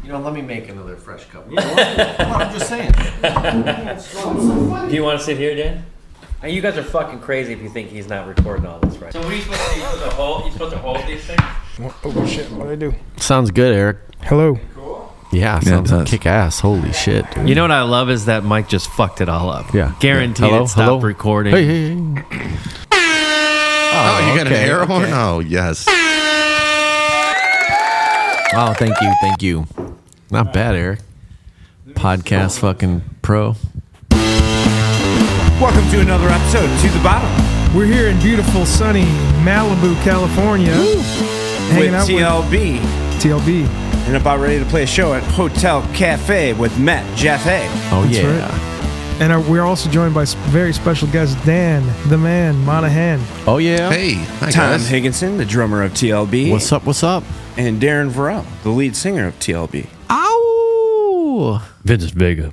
let me make another fresh cup. Come on, I'm just saying. Do you want to sit here, Dan? You guys are fucking crazy if you think he's not recording all this, right? So what are you supposed to do? You're supposed to hold these things? Oh shit, what did I do? Sounds good, Eric. Hello. Yeah, sounds kick ass. Holy shit, dude. You know what I love is that Mike just fucked it all up. Yeah. Guaranteed it stopped recording. Hey. Oh, you got an air horn? Oh, yes. Oh, thank you. Not bad, Eric. Podcast fucking pro. Welcome to another episode, To the Bottom. We're here in beautiful, sunny Malibu, California. Hanging out TLB. with TLB. And about ready to play a show at Hotel Cafe with Matt Jaffe. Oh, That's yeah. right. And we're also joined by very special guest, Dan, the man, Monahan. Oh, yeah. Hey, hi, Tom guys. Higginson, the drummer of TLB. What's up? And Darren Varel, the lead singer of TLB. Ow! Vincent Vega.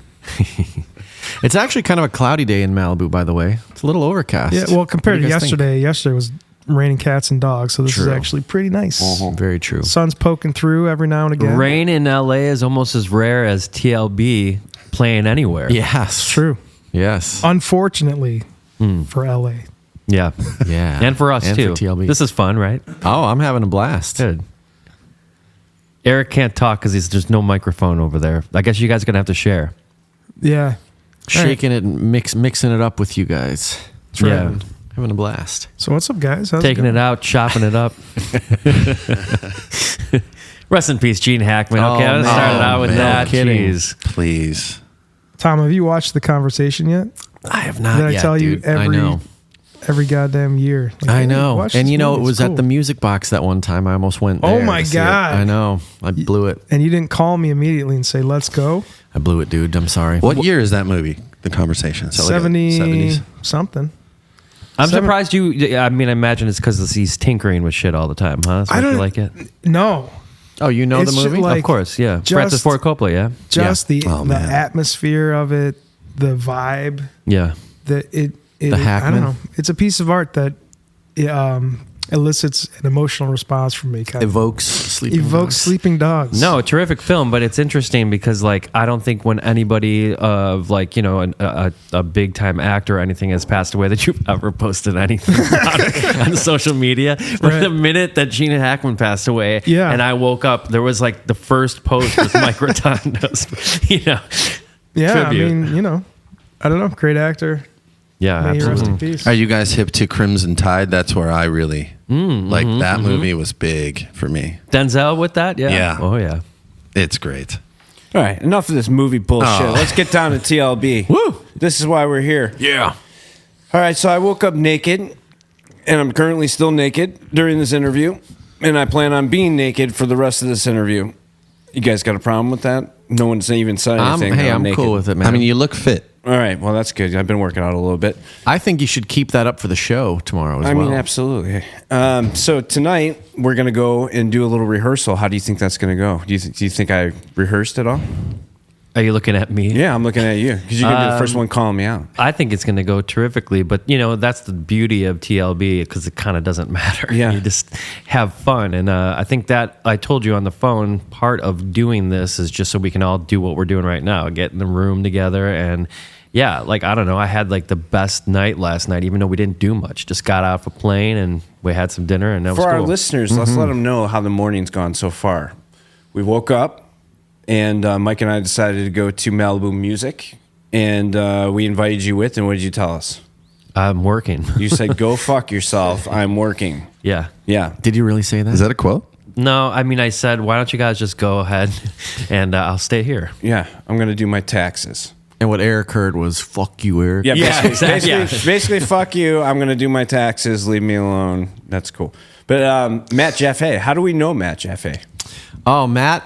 It's actually kind of a cloudy day in Malibu, by the way. It's a little overcast. Yeah, well, compared What to do you guys think? yesterday was raining cats and dogs, so this is True. actually pretty nice. Very true. Sun's poking through every now and again. Rain in LA is almost as rare as TLB playing anywhere. Yes. True. Yes. Unfortunately for LA. Yeah. Yeah. And for us, And too. for TLB. This is fun, right? Oh, I'm having a blast. Good. Eric can't talk because there's no microphone over there. I guess you guys are going to have to share. Yeah. Shaking it and mixing it up with you guys. That's right. Yeah. Having a blast. So what's up, guys? How's Taking it it out, chopping it up. Rest in peace, Gene Hackman. Okay, Oh, I'm going to start it out with man. that. No kidding. Jeez. Please. Tom, have you watched The Conversation yet? I have not Did I yet, tell you dude. I know. every goddamn year? Like, I hey, know. watch And this you know, it movie, was it's at the cool. music box that one time. I almost went Oh there my to see it. God. I know. I blew it. And you didn't call me immediately and say, let's go? I blew it, dude. I'm sorry. What year is that movie? The Conversation. So like 70 70s. something. I'm Seven- surprised you. I mean, I imagine it's because he's tinkering with shit all the time, huh? That's why I you don't like it? No. Oh, you know It's the just movie? like- Of course, yeah. just- Francis Ford Coppola, yeah. Just the Oh, man. atmosphere of it, the vibe, Yeah. it The I Hackman. don't know. It's a piece of art that elicits an emotional response from me. Kind of Evokes sleeping evokes dogs. sleeping dogs. No, terrific film, but it's interesting because, like, I don't think when anybody of, like, you know, a big time actor or anything has passed away that you've ever posted anything about on social media. But Right. the minute that Gene Hackman passed away, Yeah. and I woke up, there was like the first post was Mike Rotundo's, you know. Yeah, tribute. I mean, you know, I don't know. Great actor. Yeah, May he rest absolutely. in peace. Are you guys hip to Crimson Tide? That's where I really like that movie was big for me. Denzel with that, yeah. Yeah. Oh yeah. It's great. All right, enough of this movie bullshit. Oh. Let's get down to TLB. Woo! This is why we're here. Yeah. All right, so I woke up naked, and I'm currently still naked during this interview, and I plan on being naked for the rest of this interview. You guys got a problem with that? No one's even said anything. Hey, that I'm naked. cool with it, man. I mean, you look fit. All right, well, that's good. I've been working out a little bit. I think you should keep that up for the show tomorrow as I well. mean, absolutely. So tonight we're gonna go and do a little rehearsal. How do you think that's gonna go? Do you think I rehearsed at all? Are you looking at me? Yeah, I'm looking at you because you're gonna be the first one calling me out. I think it's going to go terrifically, but you know that's the beauty of TLB because it kind of doesn't matter. Yeah. You just have fun, and I think that I told you on the phone. Part of doing this is just so we can all do what we're doing right now, get in the room together, and yeah, like I don't know, I had like the best night last night, even though we didn't do much. Just got off a plane and we had some dinner, and that was For our cool. listeners, let's let them know how the morning's gone so far. We woke up, and Mike and I decided to go to Malibu Music, and we invited you with. And what did you tell us? I'm working. You said, "Go fuck yourself. I'm working." Yeah. Yeah. Did you really say that? Is that a quote? No, I mean I said, why don't you guys just go ahead, and I'll stay here. Yeah. I'm gonna do my taxes. And what Eric heard was, fuck you, Eric. Yeah, Yeah, basically, exactly. basically, fuck you. I'm going to do my taxes. Leave me alone. That's cool. But Matt Jaffe, how do we know Matt Jaffe? Oh, Matt.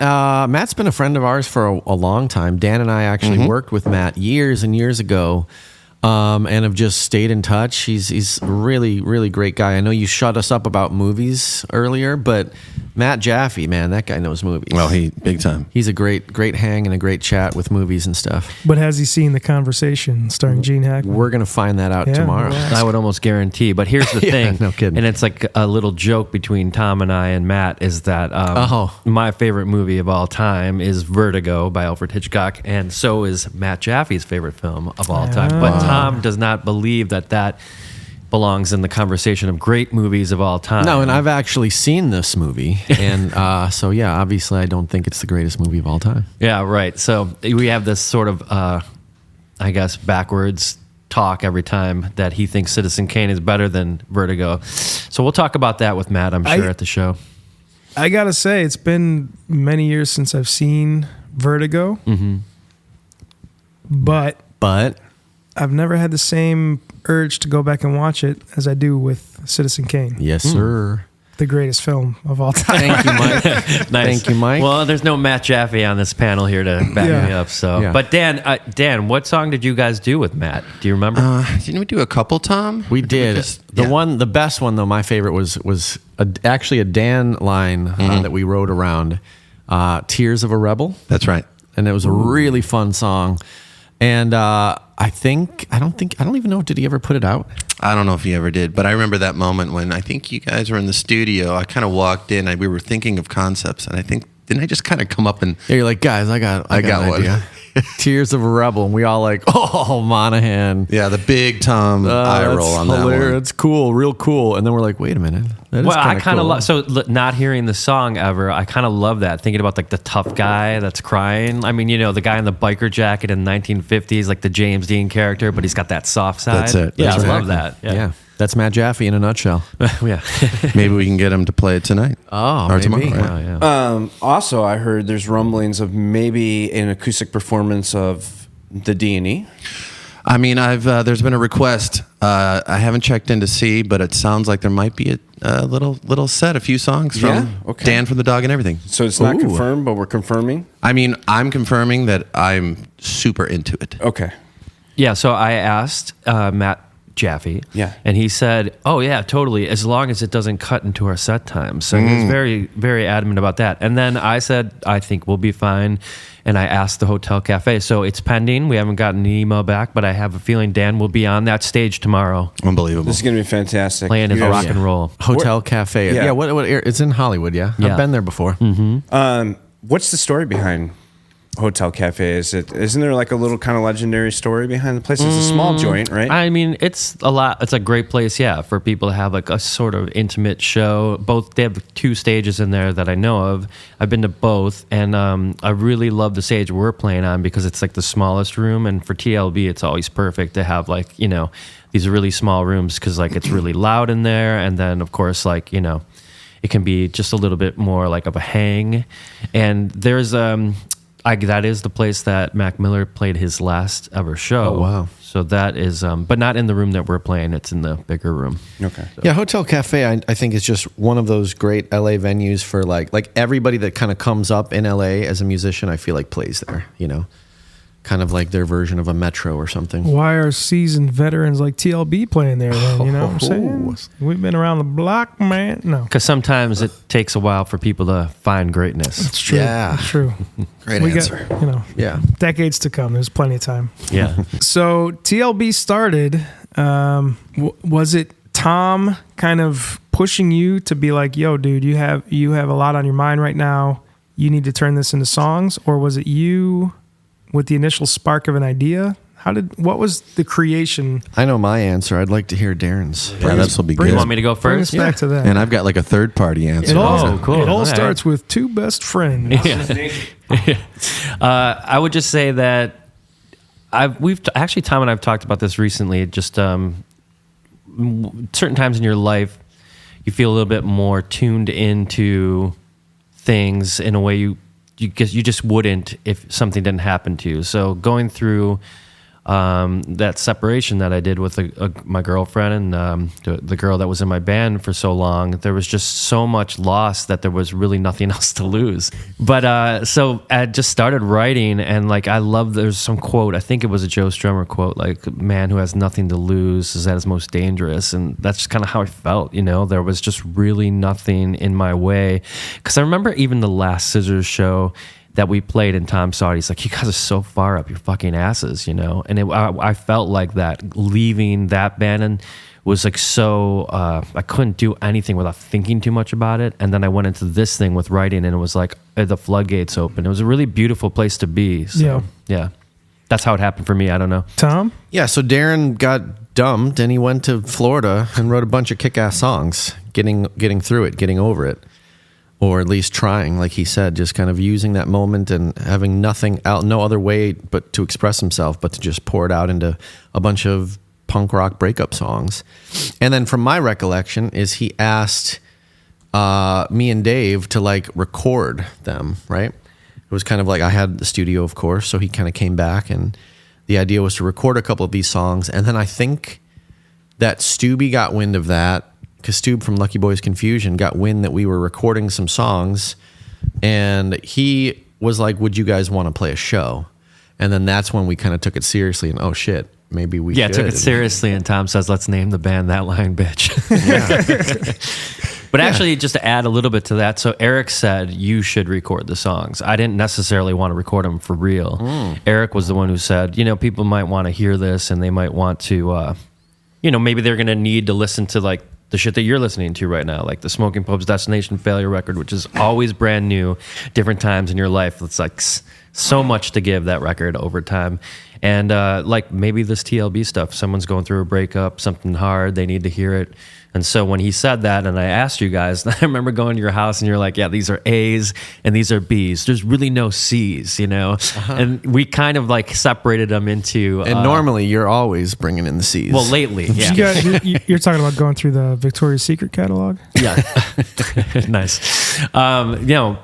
Matt's been a friend of ours for a long time. Dan and I actually worked with Matt years and years ago and have just stayed in touch. He's a really, really great guy. I know you shut us up about movies earlier, but Matt Jaffe, man, that guy knows movies. Well, he big time. He's a great hang and a great chat with movies and stuff. But has he seen The Conversation starring Gene Hackman? We're going to find that out Yeah, tomorrow. yeah. I would almost guarantee. But here's the Yeah, thing. no kidding. And it's like a little joke between Tom and I and Matt is that Oh. my favorite movie of all time is Vertigo by Alfred Hitchcock. And so is Matt Jaffe's favorite film of all time. But Tom does not believe that belongs in the conversation of great movies of all time. No, and I've actually seen this movie. And so, yeah, obviously I don't think it's the greatest movie of all time. Yeah, right. So we have this sort of, I guess, backwards talk every time that he thinks Citizen Kane is better than Vertigo. So we'll talk about that with Matt, I'm sure, at the show. I gotta say, it's been many years since I've seen Vertigo. Mm-hmm. But I've never had the same urge to go back and watch it as I do with Citizen Kane, Yes, sir. the greatest film of all time. Thank you, Mike. Nice. Thank you, Mike. Well, there's no Matt Jaffe on this panel here to back Yeah. me up. So, Yeah. But Dan, what song did you guys do with Matt? Do you remember? Didn't we do a couple, Tom? We did. Yeah. The best one though, my favorite was actually a Dan line that we wrote around, "Tears of a Rebel," That's right. and it was a really fun song. And I don't even know. Did he ever put it out? I don't know if he ever did, but I remember that moment when I think you guys were in the studio. I kind of walked in. We were thinking of concepts, and I think didn't I just kind of come up and Yeah, you're like, guys, I got got an one. idea. "Tears of a Rebel," and we all like, "Oh, Monahan." yeah, the big Tom eye That's roll on that hilarious. one. It's cool, real cool. And then we're like, wait a minute. That is Well, I kinda kind of cool. love, so not hearing the song ever, I kind of love that. Thinking about like the tough guy that's crying. I mean, the guy in the biker jacket in the 1950s, like the James Dean character, but he's got that soft side. That's it. Yeah, That's I love exactly. that. Yeah, that's Matt Jaffe in a nutshell. Yeah. Maybe we can get him to play it tonight. Oh, or maybe. tomorrow. right? yeah. Also, I heard there's rumblings of maybe an acoustic performance of the D&E. I mean, there's been a request. I haven't checked in to see, but it sounds like there might be a little set, a few songs from Yeah? Okay. Dan from the Dog and Everything. So it's not Ooh. confirmed, but we're confirming. I mean, I'm confirming that I'm super into it. Okay. Yeah, so I asked Matt Jaffe, Yeah. and he said, "Oh yeah, totally, as long as it doesn't cut into our set time." So he was very, very adamant about that. And then I said, "I think we'll be fine." And I asked the Hotel Cafe, so it's pending. We haven't gotten an email back, but I have a feeling Dan will be on that stage tomorrow, Unbelievable. This is going to be fantastic. playing his You guys- rock and roll. Hotel Cafe. Yeah. Yeah, what it's in Hollywood, yeah. Yeah. I've been there before. What's the story behind Hotel Cafe? Isn't there like a little kind of legendary story behind the place? It's a small joint, right? I mean, it's a great place, yeah, for people to have like a sort of intimate show. They have 2 stages in there that I know of. I've been to both, and I really love the stage we're playing on because it's like the smallest room, and for TLB, it's always perfect to have like, these really small rooms because like it's really loud in there, and then of course like, it can be just a little bit more like of a hang. And there's that is the place that Mac Miller played his last ever show. Oh, wow. So that is, but not in the room that we're playing. It's in the bigger room. Okay. Yeah, Hotel Cafe, I think is just one of those great LA venues for like everybody that kind of comes up in LA as a musician, I feel like plays there, kind of like their version of a Metro or something. Why are seasoned veterans like TLB playing there then? You know what I'm saying? We've been around the block, man. No. Because sometimes it takes a while for people to find greatness. It's true. Yeah. It's true. Great we answer. got, Yeah. decades to come. There's plenty of time. Yeah. So TLB started, was it Tom kind of pushing you to be like, yo, dude, you have a lot on your mind right now. You need to turn this into songs? Or was it you with the initial spark of an idea? What was the creation? I know my answer. I'd like to hear Darren's. Yeah, this will be You good. want me to go Bring us first? back to that. And I've got like a third party answer. It all, Oh, cool. It all All right. starts with 2 best friends. I would just say that actually Tom and I've talked about this recently. Just certain times in your life, you feel a little bit more tuned into things in a way you just wouldn't if something didn't happen to you. So going through that separation that I did with my girlfriend and the girl that was in my band for so long, there was just so much loss that there was really nothing else to lose. But so I just started writing, and like I love, there's some quote, I think it was a Joe Strummer quote, like, man who has nothing to lose is at his most dangerous. And that's just kind of how I felt, you know, there was just really nothing in my way. Because I remember even the last Scissors show that we played, and Tom saw it, he's like, you guys are so far up your fucking asses, you know? And I felt like that, leaving that band, and was like so, I couldn't do anything without thinking too much about it. And then I went into this thing with writing, and it was like the floodgates open. It was a really beautiful place to be. So, yeah. That's how it happened for me. I don't know. Tom? Yeah, so Darren got dumped, and he went to Florida and wrote a bunch of kick-ass songs, getting through it, getting over it. Or at least trying, like he said, just kind of using that moment and having nothing out, no other way but to express himself, but to just pour it out into a bunch of punk rock breakup songs. And then from my recollection is he asked me and Dave to like record them, right? It was kind of like, I had the studio, of course, so he kind of came back, and the idea was to record a couple of these songs. And then I think that Stubby got wind of that, because Stube from Lucky Boys Confusion got wind that we were recording some songs, and he was like, would you guys want to play a show? And then that's when we kind of took it seriously, and oh shit, maybe we should. Took it seriously, and Tom says, let's name the band That Lying Bitch. But actually, just to add a little bit to that, so Eric said you should record the songs. I didn't necessarily want to record them for real. Eric was the one who said, you know, people might want to hear this, and they might want to, you know, maybe they're going to need to listen to like the shit that you're listening to right now, like the Smoking Pope's Destination Failure record, which is always brand new, different times in your life. It's like so much to give that record over time. And like maybe this TLB stuff, someone's going through a breakup, something hard, they need to hear it. And so when he said that, and I asked you guys, I remember going to your house and you're like, yeah, these are A's and these are B's. There's really no C's, you know? And we kind of like separated them into... And normally you're always bringing in the C's. Well, lately, yeah. You're talking about going through the Victoria's Secret catalog? Yeah. Nice. You know,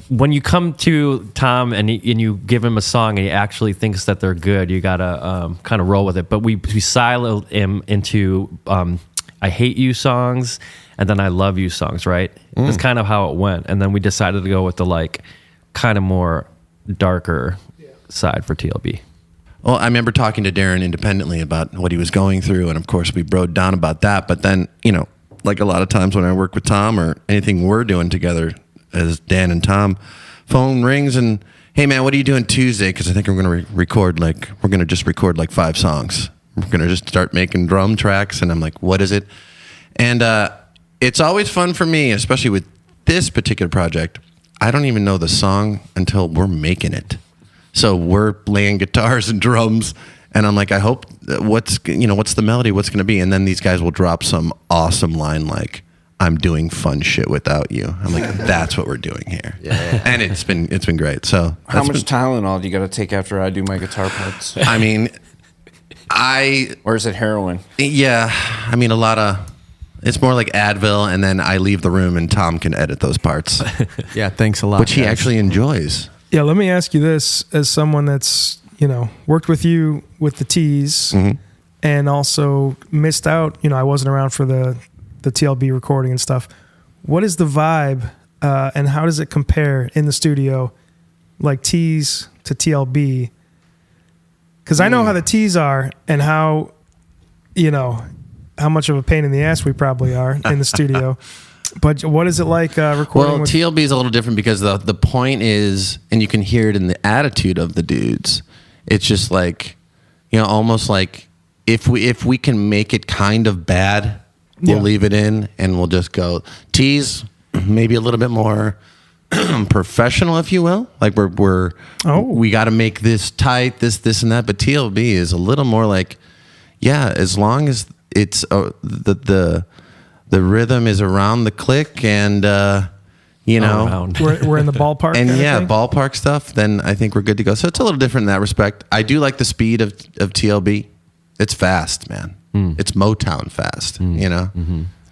when you come to Tom and you give him a song and he actually thinks that they're good, you got to kind of roll with it. But we siloed him into... I hate you songs, and then I love you songs, right? That's kind of how it went. And then we decided to go with the like kind of more darker side for TLB. Well, I remember talking to Darren independently about what he was going through, and of course we broke down about that. But then, you know, like a lot of times when I work with Tom or anything we're doing together as Dan and Tom, phone rings and, hey man, what are you doing Tuesday? Because I think we're going to record just record like 5 songs. We're going to just start making drum tracks. And I'm like, what is it? And it's always fun for me, especially with this particular project. I don't even know the song until we're making it. So we're laying guitars and drums. And I'm like, I hope, what's the melody? What's going to be? And then these guys will drop some awesome line like, I'm doing fun shit without you. I'm like, that's what we're doing here. Yeah. And it's been great. So how much Tylenol do you got to take after I do my guitar parts? I mean... Or is it heroin? Yeah, I mean it's more like Advil, and then I leave the room and Tom can edit those parts. Yeah, thanks a lot. Which he actually enjoys. Yeah, let me ask you this, as someone that's, you know, worked with you with the T's and also missed out, you know, I wasn't around for the TLB recording and stuff. What is the vibe and how does it compare in the studio, like T's to TLB? Because I know how the T's are and how, you know, how much of a pain in the ass we probably are in the studio. But what is it like recording? Well, TLB is a little different because the point is, and you can hear it in the attitude of the dudes. It's just like, you know, almost like if we can make it kind of bad, we'll leave it in and we'll just go. T's maybe a little bit more professional, if you will. Like we got to make this tight, this and that. But TLB is a little more like, yeah, as long as it's the rhythm is around the click and you know we're in the ballpark and ballpark stuff, then I think we're good to go. So it's a little different in that respect. I do like the speed of TLB. It's fast, man. It's Motown fast, you know.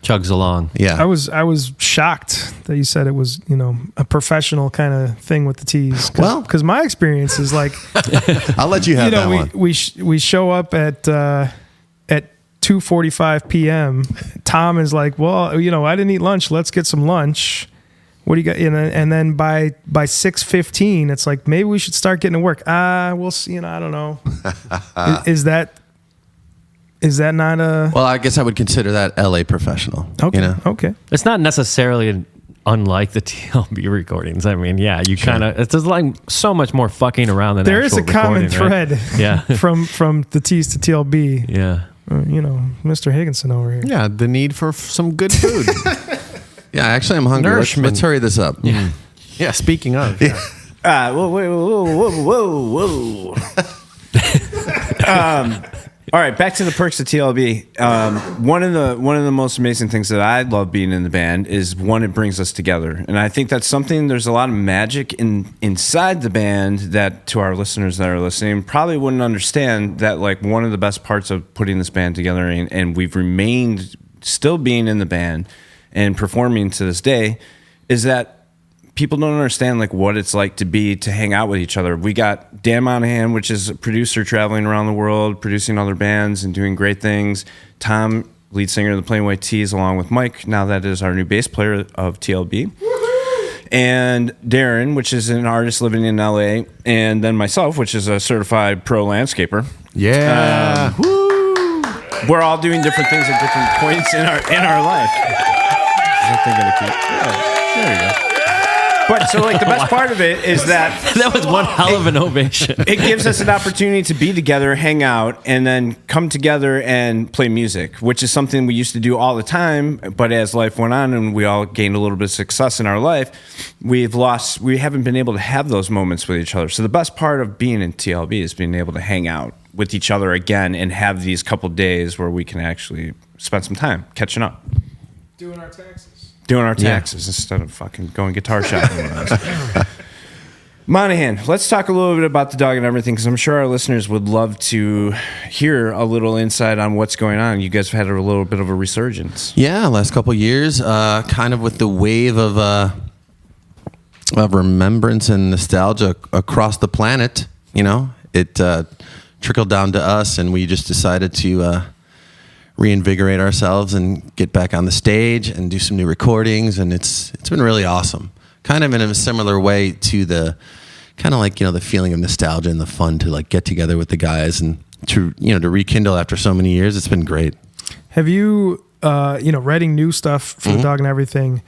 Chugs along. Yeah. I was shocked that you said it was, a professional kind of thing with the tees. Well- because my experience is like, I'll let you have that one. we show up at 2:45 p.m. Tom is like, well, I didn't eat lunch. Let's get some lunch. What do you got? And then by 6:15, it's like, maybe we should start getting to work. We'll see. I don't know. Is that not a... Well, I guess I would consider that LA professional. Okay. Okay. It's not necessarily unlike the TLB recordings. I mean, yeah, you kind of, it's just like so much more fucking around than There is a actual common recording, right? thread Yeah. from the T's to TLB. Yeah. Mr. Higginson over here. Yeah, the need for some good food. Yeah, actually, I'm hungry. Nourishment. Let's hurry this up. Yeah. Yeah, speaking of. Yeah. Whoa. All right, back to the perks of TLB. One of the most amazing things that I love being in the band is one, it brings us together, and I think that's something. There's a lot of magic inside the band that, to our listeners that are listening, probably wouldn't understand. That like one of the best parts of putting this band together, and we've remained still being in the band and performing to this day, is that people don't understand like what it's like to hang out with each other. We got Dan Monahan, which is a producer traveling around the world, producing other bands and doing great things. Tom, lead singer of the Plain White T's, along with Mike. Now that is our new bass player of TLB. And Darren, which is an artist living in LA. And then myself, which is a certified pro landscaper. Yeah. We're all doing different things at different points in our life. I think I'm gonna keep. Yeah, there you go. But so like the best part of it is that That was one hell of an ovation. it gives us an opportunity to be together, hang out, and then come together and play music, which is something we used to do all the time. But as life went on and we all gained a little bit of success in our life, we haven't been able to have those moments with each other. So the best part of being in TLB is being able to hang out with each other again and have these couple days where we can actually spend some time catching up. Doing our taxes. Doing our taxes instead of fucking going guitar shopping with us. Monahan, let's talk a little bit about the dog and everything, because I'm sure our listeners would love to hear a little insight on what's going on. You guys have had a little bit of a resurgence. Yeah, last couple of years, kind of with the wave of remembrance and nostalgia across the planet. It trickled down to us, and we just decided to reinvigorate ourselves and get back on the stage and do some new recordings, and it's been really awesome. Kind of in a similar way to the kind of like the feeling of nostalgia and the fun to like get together with the guys and to rekindle after so many years. It's been great. Have you writing new stuff for the dog and everything?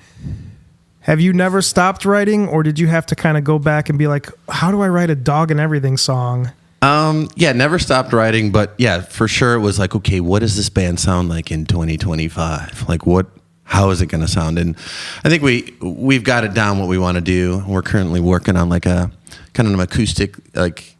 Have you never stopped writing, or did you have to kind of go back and be like, how do I write a dog and everything song? Yeah, never stopped writing, but yeah, for sure it was like, okay, what does this band sound like in 2025? Like how is it going to sound? And I think we've got it down what we want to do. We're currently working on like a kind of an acoustic like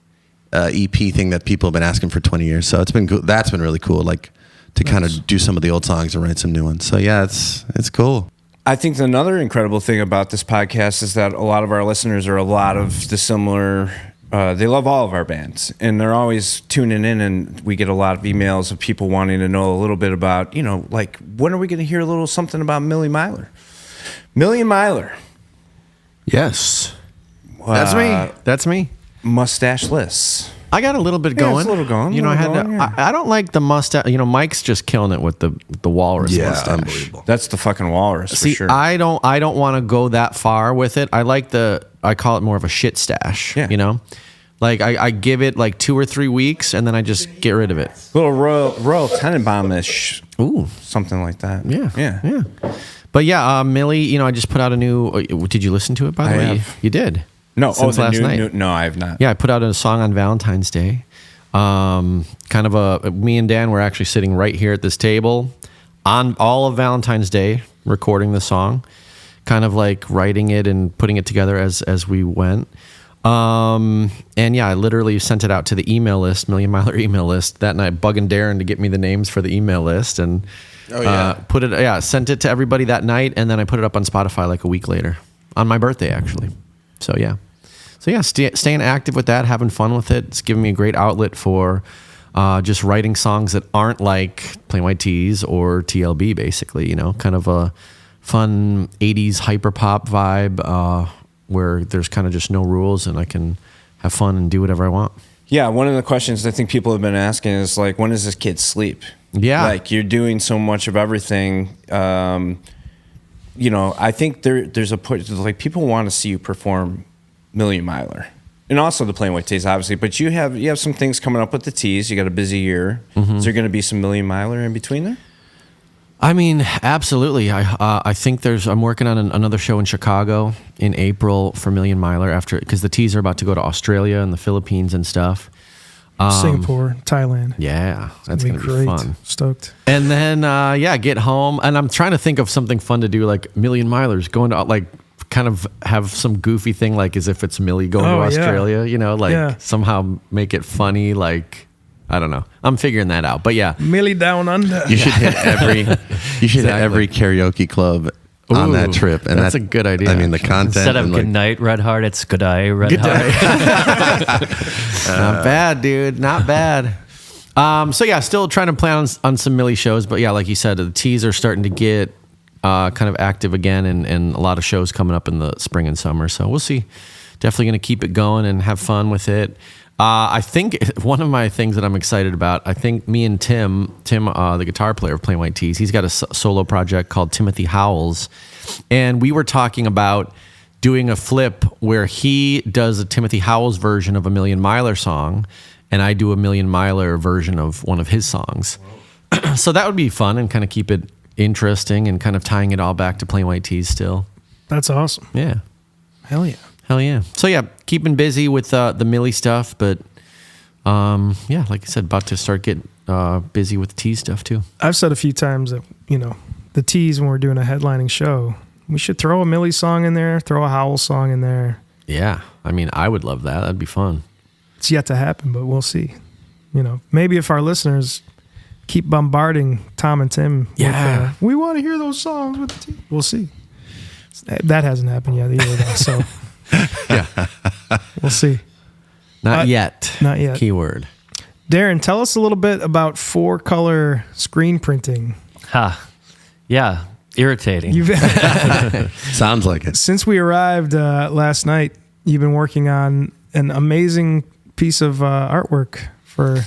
EP thing that people have been asking for 20 years. So it's been cool. That's been really cool, like to kind of do some of the old songs and write some new ones. So yeah, it's cool. I think another incredible thing about this podcast is that a lot of our listeners are a lot of the similar. They love all of our bands, and they're always tuning in, and we get a lot of emails of people wanting to know a little bit about, like, when are we going to hear a little something about Millie Myler? Millie Myler. Yes. That's me. Mustache-less. I got a little bit Yeah, going. it's a little going, I had to. yeah. I don't like the mustache. Mike's just killing it with the walrus mustache. Unbelievable. That's the fucking walrus, See, for sure. I don't want to go that far with it. I like I call it more of a shit stash. Yeah. Like I give it like 2 or 3 weeks and then I just get rid of it. Little Royal Tenenbaum-ish. Ooh. Something like that. Yeah. But yeah, Millie, I just put out a new. Did you listen to it, by the I way? have. You did? No, Since last night. No, I have not. Yeah, I put out a song on Valentine's Day. Kind of me and Dan were actually sitting right here at this table on all of Valentine's Day recording the song, kind of like writing it and putting it together as we went. And yeah, I literally sent it out to the email list, Million Miler email list that night, bugging Darren to get me the names for the email list, and sent it to everybody that night, and then I put it up on Spotify like a week later on my birthday, actually. So yeah, staying active with that, having fun with it. It's giving me a great outlet for just writing songs that aren't like Plain White T's or TLB, basically, kind of a fun 80s hyperpop vibe where there's kind of just no rules and I can have fun and do whatever I want. Yeah, one of the questions I think people have been asking is like, when does this kid sleep? Yeah. Like, you're doing so much of everything. I think there's a point, like, people want to see you perform Million Miler. And also the Plain White T's, obviously. But you have some things coming up with the T's. You got a busy year. Is there going to be some Million Miler in between there? I mean, absolutely. I think I'm working on another show in Chicago in April for Million Miler because the T's are about to go to Australia and the Philippines and stuff. Singapore, Thailand. Yeah, that's going to be great. fun. Stoked. And then, get home. And I'm trying to think of something fun to do, like Million Milers, going to, like, kind of have some goofy thing, like as if it's Millie going to Australia, somehow make it funny, like... I don't know. I'm figuring that out. But yeah. Millie Down Under. You should hit every every karaoke club on that trip. And that's a good idea. I mean, the content. Instead of Good Night, Red Heart, it's Good Eye, Red Heart. Not bad, dude. Not bad. Still trying to plan on some Millie shows. But yeah, like you said, the T's are starting to get kind of active again and a lot of shows coming up in the spring and summer. So we'll see. Definitely going to keep it going and have fun with it. I think one of my things that I'm excited about, I think me and Tim, the guitar player of Plain White T's, he's got a solo project called Timothy Howells. And we were talking about doing a flip where he does a Timothy Howells version of a Million Miler song, and I do a Million Miler version of one of his songs. So that would be fun and kind of keep it interesting and kind of tying it all back to Plain White T's still. That's awesome. Yeah. Hell yeah. Hell yeah. So yeah, keeping busy with the Millie stuff, but like I said, about to start getting busy with the T stuff too. I've said a few times that, the T's, when we're doing a headlining show, we should throw a Millie song in there, throw a Howell song in there. Yeah. I mean, I would love that. That'd be fun. It's yet to happen, but we'll see. Maybe if our listeners keep bombarding Tom and Tim. Yeah. With, we want to hear those songs with the T. We'll see. That hasn't happened yet either, though, so... Yeah. We'll see. Not yet. Not yet. Keyword. Darren, tell us a little bit about 4-color screen printing. Yeah. Irritating. Sounds like it. Since we arrived last night, you've been working on an amazing piece of artwork for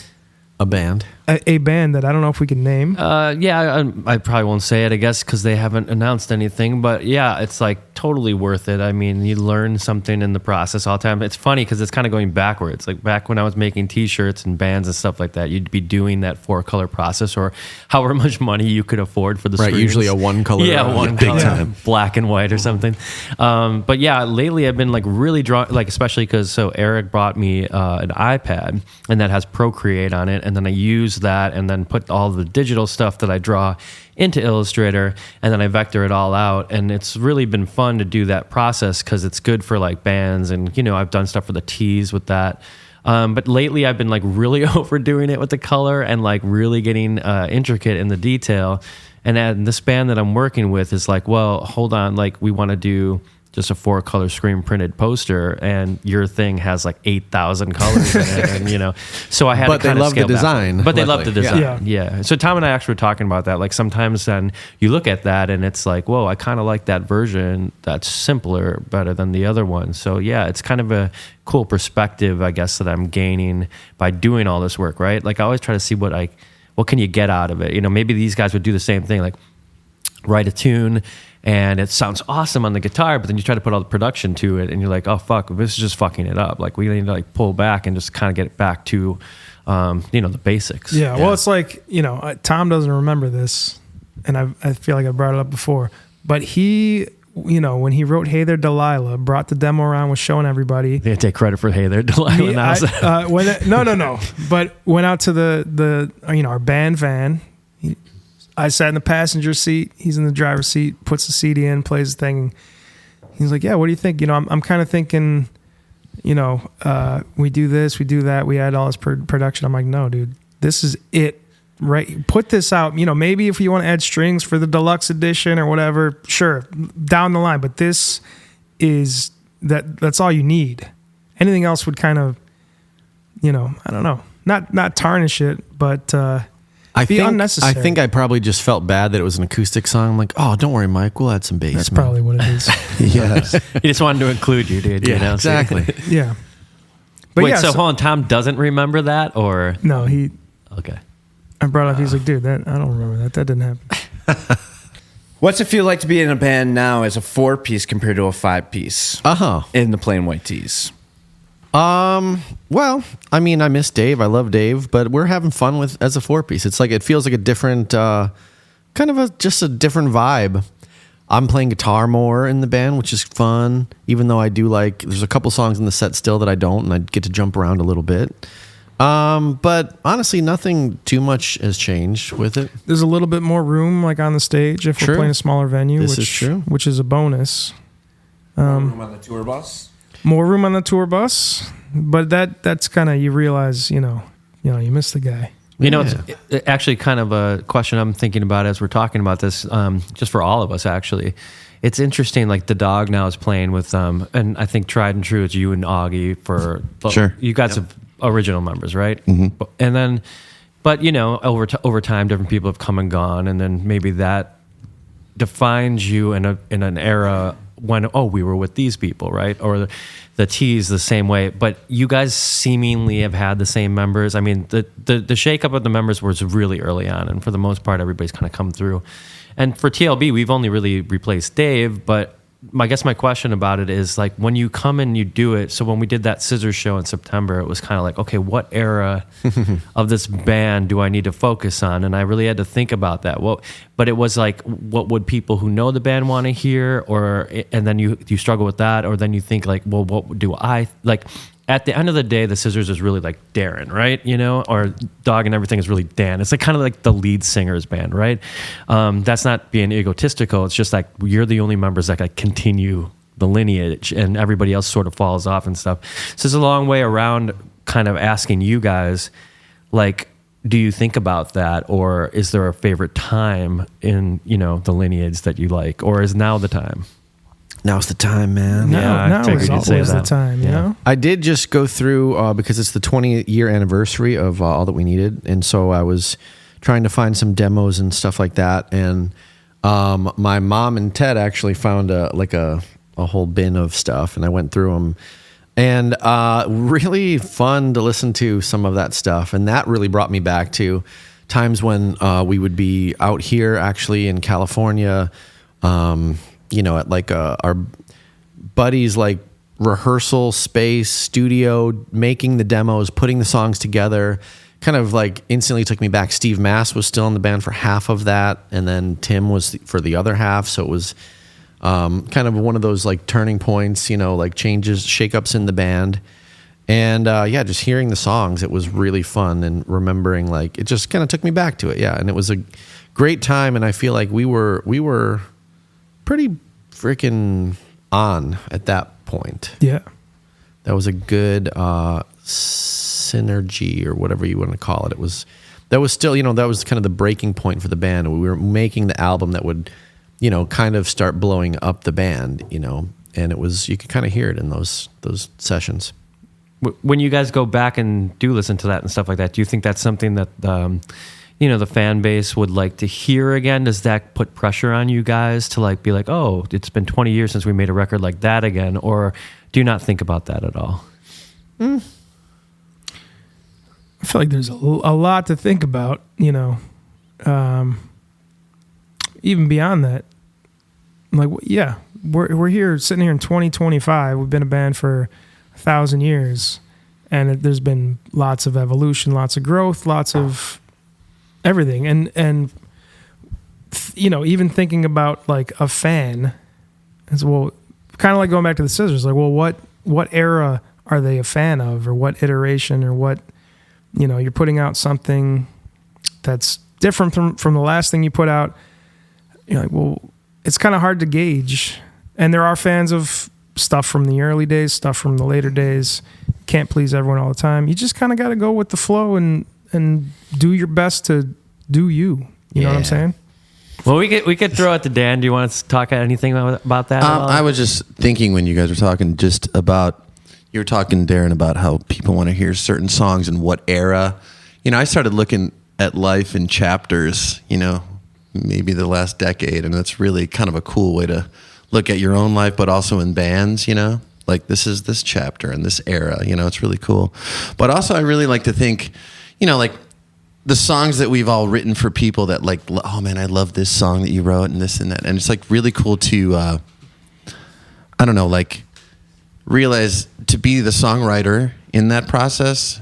a band. A band that I don't know if we can name. I probably won't say it, I guess, because they haven't announced anything. But yeah, it's like totally worth it. I mean, you learn something in the process all the time. It's funny because it's kind of going backwards. Like back when I was making T-shirts and bands and stuff like that, you'd be doing that 4-color process or however much money you could afford for the screens. Usually a 1-color. Yeah, one big color, time, black and white or something. But yeah, lately I've been like really drawing, like especially because Eric brought me an iPad and that has Procreate on it, and then I use that and then put all the digital stuff that I draw into Illustrator, and then I vector it all out. And it's really been fun to do that process because it's good for like bands, and I've done stuff for the T's with that. But lately I've been like really overdoing it with the color and like really getting intricate in the detail. And this band that I'm working with is like, well, hold on, like we want to do just a 4-color screen printed poster, and your thing has like 8,000 colors in it, and so I had but to kind of love the design. But they love the design. Yeah. Yeah. So Tom and I actually were talking about that. Like sometimes then you look at that and it's like, whoa, I kind of like that version that's simpler, better than the other one. So yeah, it's kind of a cool perspective, I guess, that I'm gaining by doing all this work, right? Like I always try to see what can you get out of it? Maybe these guys would do the same thing, like write a tune and it sounds awesome on the guitar, but then you try to put all the production to it and you're like, oh fuck, this is just fucking it up. Like we need to like pull back and just kind of get it back to the basics. Yeah, well, it's like, Tom doesn't remember this, and I feel like I brought it up before, but he, when he wrote Hey There Delilah, brought the demo around, was showing everybody. They take credit for Hey There Delilah. No. But went out to the our band van. I sat in the passenger seat. He's in the driver's seat. Puts the CD in, plays the thing. He's like, "Yeah, what do you think?" I'm kind of thinking, we do this, we do that, we add all this production. I'm like, no, dude, this is it, right? Put this out. Maybe if you want to add strings for the deluxe edition or whatever, sure, down the line. But this is that's all you need. Anything else would kind of, I don't know. not tarnish it, but I be think, unnecessary. I think I probably just felt bad that it was an acoustic song. I'm like, oh, don't worry, Mike. We'll add some bass. that's man." probably what it is. Yes. He just wanted to include you, dude. Yeah, you know? exactly. Yeah. But Wait, yeah, so hold on, Tom doesn't remember that, or no, okay? I brought up. He's like, dude, I don't remember that. That didn't happen. What's it feel like to be in a band now as a 4-piece compared to a 5-piece in the Plain White Tees? Well, I mean, I miss Dave. I love Dave, but we're having fun with as a 4-piece. It's like it feels like a different, kind of just a different vibe. I'm playing guitar more in the band, which is fun. Even though I do there's a couple songs in the set still that I don't, and I get to jump around a little bit. But honestly, nothing too much has changed with it. There's a little bit more room, like on the stage, if True. we're playing a smaller venue, This is true. which is a bonus. Room on the tour bus? More room on the tour bus, but that's kind of, you realize, you miss the guy. You know, it's actually kind of a question I'm thinking about as we're talking about this, just for all of us, actually. It's interesting, like the dog now is playing with, and I think tried and true, it's you and Augie for, Sure. You guys have original members, right? Mm-hmm. And then, but over time, different people have come and gone, and then maybe that defines you in an era when, we were with these people, right? Or the T's the same way, but you guys seemingly have had the same members. I mean, the shakeup of the members was really early on, and for the most part, everybody's kind of come through. And for TLB, we've only really replaced Dave, but I guess my question about it is, like, when you come and you do it, so when we did that Scissors show in September, it was kind of like, okay, what era of this band do I need to focus on? And I really had to think about that. But it was like, what would people who know the band want to hear? And then you struggle with that, or then you think like, well, what do I like? At the end of the day, the Scissors is really like Darren, right? Or Dog and Everything is really Dan. It's like kind of like the lead singer's band, right? That's not being egotistical. It's just like you're the only members that like continue the lineage, and everybody else sort of falls off and stuff. So it's a long way around kind of asking you guys, like, do you think about that, or is there a favorite time in the lineage that you like, or is now the time? Now's the time, man. Now figured is you'd say always the that. time, you know? I did just go through because it's the 20-year anniversary of All That We Needed, and so I was trying to find some demos and stuff like that. And my mom and Ted actually found a whole bin of stuff, and I went through them. And really fun to listen to some of that stuff, and that really brought me back to times when we would be out here, actually in California. At like our buddies' like rehearsal space, studio, making the demos, putting the songs together, kind of like instantly took me back. Steve Mass was still in the band for half of that, and then Tim was for the other half. So it was kind of one of those like turning points, like changes, shakeups in the band. And just hearing the songs, it was really fun, and remembering, like, it just kind of took me back to it. Yeah, and it was a great time, and I feel like we were pretty freaking on at that point. Yeah. That was a good synergy, or whatever you want to call it. That was still, that was kind of the breaking point for the band. We were making the album that would, kind of start blowing up the band, and it was, you could kind of hear it in those sessions. When you guys go back and do listen to that and stuff like that, do you think that's something that the fan base would like to hear again? Does that put pressure on you guys to like be like, oh, it's been 20 years since we made a record like that again? Or do you not think about that at all? I feel like there's a lot to think about, even beyond that. Like, yeah, we're here sitting here in 2025. We've been a band for 1,000 years, and there's been lots of evolution, lots of growth, lots of everything. And even thinking about like a fan as well, kind of like going back to the Scissors, like, well, what era are they a fan of, or what iteration, or what, you're putting out something that's different from the last thing you put out. You're like, well, it's kind of hard to gauge. And there are fans of stuff from the early days, stuff from the later days. Can't please everyone all the time. You just kind of got to go with the flow and do your best to do you. You know what I'm saying? Well, we could throw it to Dan. Do you want to talk anything about that? I was just thinking when you guys were talking just about, You were talking, Darren, about how people want to hear certain songs and what era. I started looking at life in chapters, maybe the last decade, and that's really kind of a cool way to look at your own life, but also in bands, like this is this chapter and this era, it's really cool. But also I really like to think, like the songs that we've all written for people that like, oh man, I love this song that you wrote and this and that. And it's like really cool to, I don't know, like realize to be the songwriter in that process.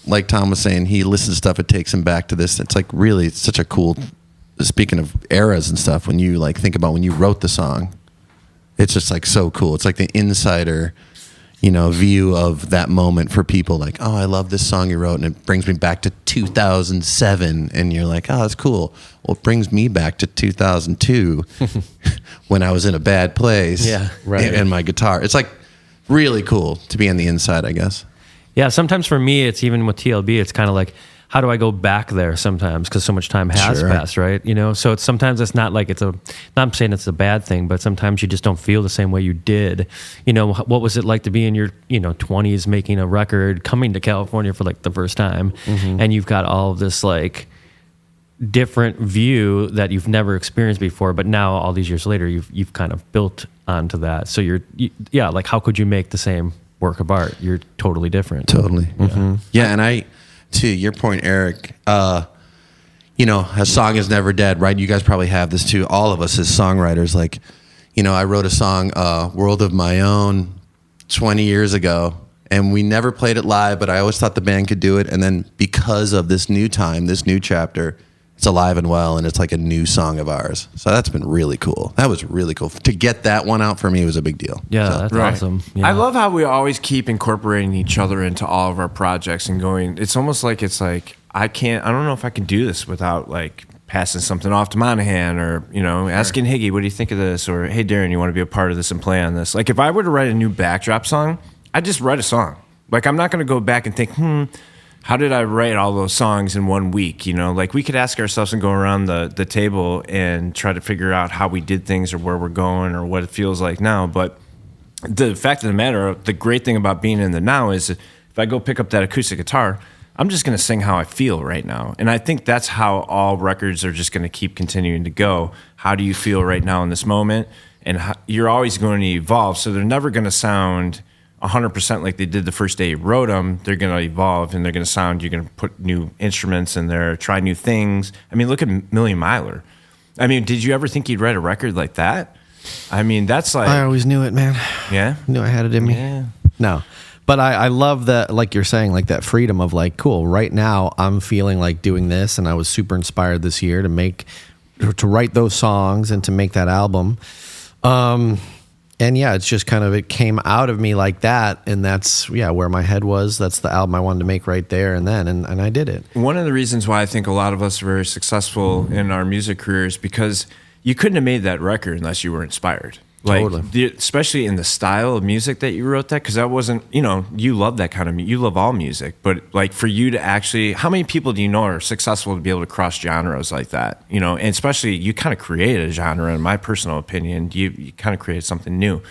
Like Tom was saying, he listens to stuff, it takes him back to this. It's like really, it's such a cool, speaking of eras and stuff, when you like think about when you wrote the song, it's just like so cool. It's like the insider, view of that moment for people like, oh, I love this song you wrote and it brings me back to 2007. And you're like, oh, that's cool. Well, it brings me back to 2002 when I was in a bad place. Yeah, right. And my guitar. It's like really cool to be on the inside, I guess. Yeah, sometimes for me, it's even with TLB, it's kind of like, how do I go back there sometimes? Because so much time has passed, right? So sometimes it's not like not saying it's a bad thing, but sometimes you just don't feel the same way you did. What was it like to be in your 20s making a record, coming to California for like the first time, and you've got all of this like different view that you've never experienced before, but now all these years later, you've kind of built onto that. So like how could you make the same work of art? You're totally different. Totally. Yeah, and to your point, Eric, a song is never dead, right? You guys probably have this too. All of us as songwriters, like, I wrote a song, World of My Own, 20 years ago, and we never played it live, but I always thought the band could do it. And then because of this new time, this new chapter, it's alive and well, and it's like a new song of ours. So that's been really cool. That was really cool. To get that one out for me was a big deal. Yeah, that's awesome. Yeah. I love how we always keep incorporating each other into all of our projects and going, it's almost like I don't know if I can do this without like passing something off to Monahan or, asking Higgy, what do you think of this? Or, hey, Darren, you want to be a part of this and play on this? Like if I were to write a new backdrop song, I'd just write a song. Like I'm not going to go back and think, how did I write all those songs in 1 week? Like we could ask ourselves and go around the table and try to figure out how we did things or where we're going or what it feels like now. But the fact of the matter, the great thing about being in the now is if I go pick up that acoustic guitar, I'm just going to sing how I feel right now. And I think that's how all records are just going to keep continuing to go. How do you feel right now in this moment? And you're always going to evolve. So they're never going to sound 100% like they did the first day you wrote them. They're going to evolve and they're going to sound, you're going to put new instruments in there, try new things. I mean, look at Million Miler. I mean, did you ever think you'd write a record like that? I mean, that's like... I always knew it, man. Yeah? Knew I had it in me. Yeah. No. But I love that, like you're saying, like that freedom of like, cool, right now I'm feeling like doing this, and I was super inspired this year to write those songs and to make that album. And yeah, it's just kind of, it came out of me like that. And that's, where my head was. That's the album I wanted to make right there and then. And I did it. One of the reasons why I think a lot of us are very successful in our music careers, because you couldn't have made that record unless you were inspired. Like, totally. Especially in the style of music that you wrote that, because that wasn't, you love that kind of music. You love all music, but like for you to actually, how many people do you know are successful to be able to cross genres like that? And especially you kind of created a genre, in my personal opinion. You kind of created something new.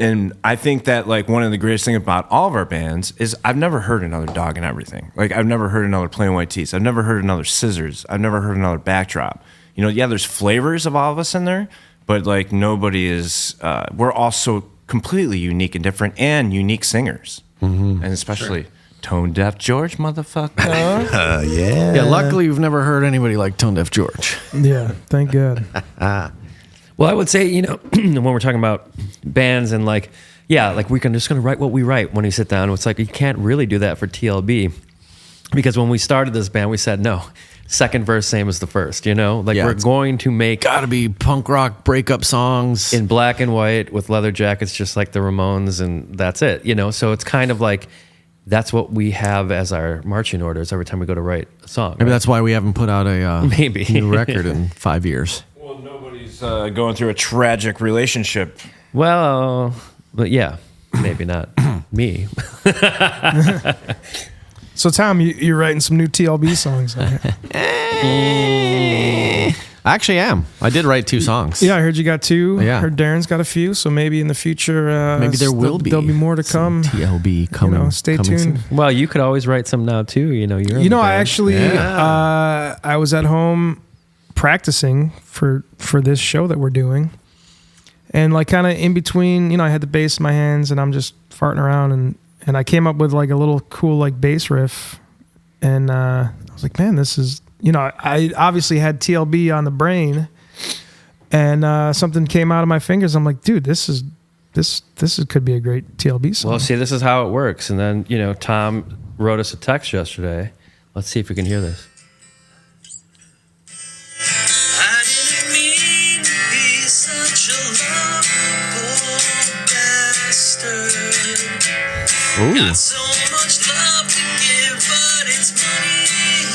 And I think that like one of the greatest things about all of our bands is I've never heard another Dog and Everything. Like I've never heard another Plain White Tees. I've never heard another Scissors. I've never heard another Backdrop. There's flavors of all of us in there, but like nobody is, we're all so completely unique and different and unique singers. And especially Tone Deaf George, motherfucker. Yeah. Yeah, luckily we've never heard anybody like Tone Deaf George. Yeah, thank God. Well, I would say, when we're talking about bands and like, like we're just going to write what we write when we sit down. It's like, you can't really do that for TLB, because when we started this band, we said, no, second verse, same as the first, we're going to make Gotta be punk rock breakup songs in black and white with leather jackets, just like the Ramones. And that's it, So it's kind of like, that's what we have as our marching orders every time we go to write a song. Maybe that's why we haven't put out a new record in 5 years. Well, nobody's going through a tragic relationship. Well, but maybe not me. So, Tom, you're writing some new TLB songs. I actually am. I did write 2 songs. Yeah, I heard you got 2. Yeah. I heard Darren's got a few. So maybe in the future, Maybe there'll be more to come. TLB coming. Stay coming tuned. soon. Well, you could always write some now too. You're in the I band. actually, I was at home practicing for this show that we're doing, and like kind of in between, I had the bass in my hands, and I'm just farting around, and I came up with like a little cool like bass riff, and I was like, man, this is, I obviously had TLB on the brain, and something came out of my fingers. I'm like, dude, this could be a great TLB song. Well, see, this is how it works. And then, Tom wrote us a text yesterday. Let's see if we can hear this. I didn't mean to be such a lovable bastard. Got so much love to give, but it's money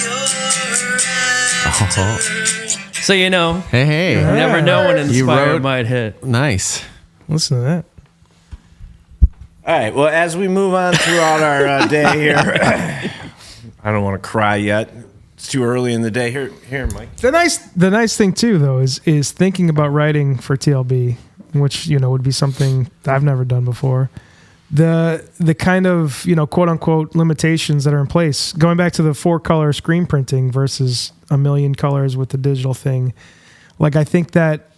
you're after. So Hey. you never know when You Inspire wrote- might hit. Nice. Listen to that. All right. Well, as we move on throughout our day here, I don't want to cry yet. It's too early in the day. Here, Mike. The nice thing too, though, is thinking about writing for TLB, which would be something I've never done before. The kind of quote unquote limitations that are in place, going back to the 4-color screen printing versus a million colors with the digital thing. Like, I think that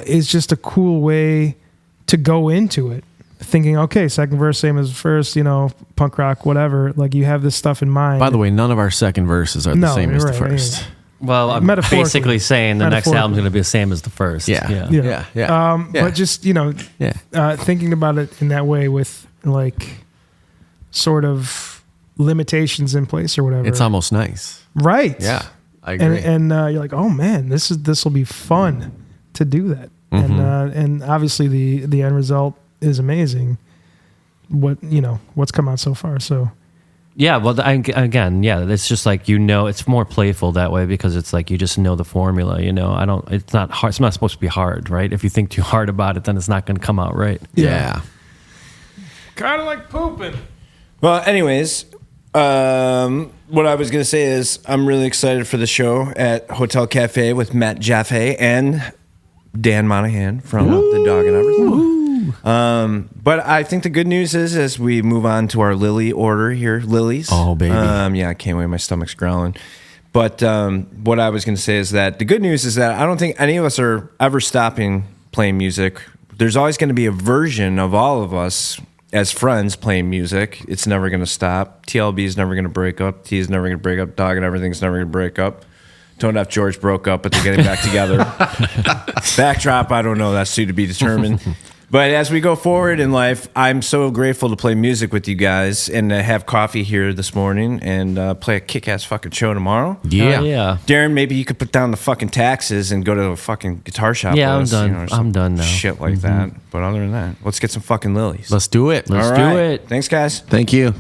is just a cool way to go into it, thinking, okay, second verse same as first, punk rock, whatever. Like, you have this stuff in mind. By the way, none of our second verses are the No, same as the right, first. Well, I'm Metaphorically. basically saying the next album's going to be the same as the first. Yeah. Yeah. Yeah. But just thinking about it in that way with like sort of limitations in place or whatever. It's almost nice. right. Yeah. I agree. And you're like, oh man, this will be fun to do that. And obviously the end result is amazing. What's come out so far. So Yeah, well, again, it's just like, it's more playful that way because it's like you just know the formula, it's not hard. It's not supposed to be hard, right? If you think too hard about it, then it's not going to come out right. yeah. kind of like pooping. Well, anyways, what I was going to say is I'm really excited for the show at Hotel Cafe with Matt Jaffe and Dan Monahan from The Dog and Everything. But I think the good news is as we move on to our Lily order here, Lilies. Oh, baby. I can't wait. My stomach's growling. But what I was going to say is that the good news is that I don't think any of us are ever stopping playing music. There's always going to be a version of all of us as friends playing music. It's never going to stop. TLB is never going to break up. T is never going to break up. Dog and Everything's never going to break up. Tone Deaf George broke up, but they're getting back together. Backdrop, I don't know. That's to be determined. But as we go forward in life, I'm so grateful to play music with you guys and to have coffee here this morning and play a kick-ass fucking show tomorrow. Yeah. Yeah. Darren, maybe you could put down the fucking taxes and go to a fucking guitar shop. Yeah, with I'm us, done. or some I'm done now. Shit like that. But other than that, let's get some fucking Lilies. Let's do it. Let's All do right. it. Thanks, guys. Thank you.